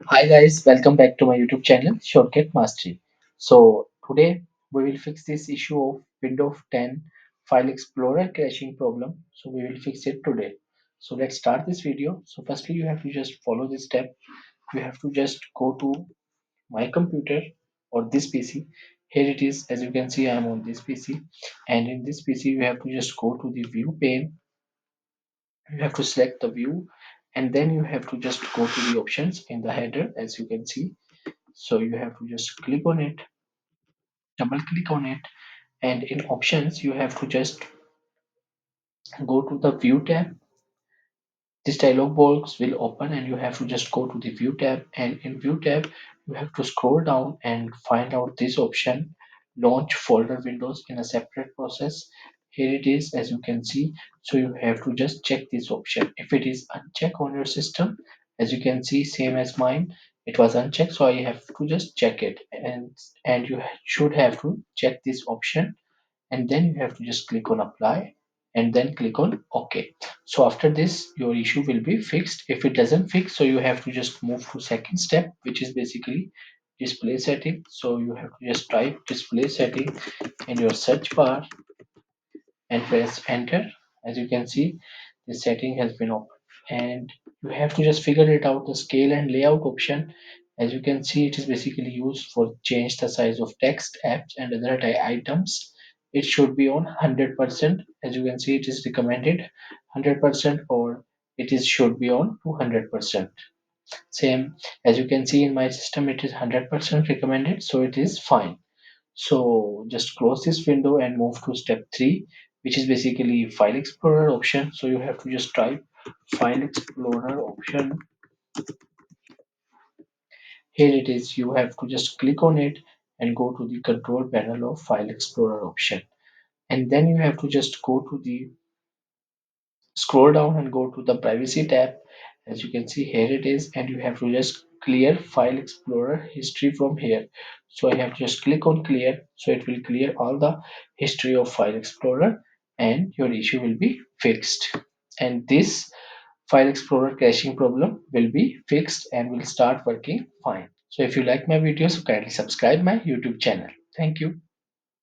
Hi guys, welcome back to my YouTube channel Shortcut Mastery. So today we will fix this issue of Windows 10 File Explorer crashing problem. So we will fix it today. So let's start this video. So firstly you have to just follow this step. You have to just go to my computer or this PC. Here it is. As you can see, I am on this PC, and in this PC you have to just go to the view pane. You have to select the view, and then you have to just go to the options in the header. As you can see, so you have to just click on it, double click on it, and in options you have to just go to the view tab. This dialog box will open and you have to just go to the view tab, and in view tab you have to scroll down and find out this option, launch folder windows in a separate process. Here it is, as you can see. So you have to just check this option if it is unchecked on your system. As you can see, same as mine, it was unchecked, so I have to just check it, and you should have to check this option, and then you have to just click on apply and then click on OK. So after this your issue will be fixed. If it doesn't fix, so you have to just move to second step, which is basically display setting. So you have to just type display setting in your search bar and press enter. As you can see, the setting has been opened, and you have to just figure it out, the scale and layout option. As you can see, it is basically used for change the size of text, apps and other items. It should be on 100%. As you can see, it is recommended 100%, or it is should be on 200%. Same, as you can see in my system, it is 100% recommended, so it is fine. So just close this window and move to step 3, which is basically File Explorer option. So you have to just type File Explorer option. Here it is. You have to just click on it and go to the control panel of File Explorer option. And then you have to just go to the scroll down and go to the privacy tab. As you can see, here it is, and you have to just clear File Explorer history from here. So I have to just click on clear, so it will clear all the history of File Explorer and your issue will be fixed, and this File Explorer caching problem will be fixed and will start working fine. So if you like my videos, kindly subscribe my YouTube channel. Thank you.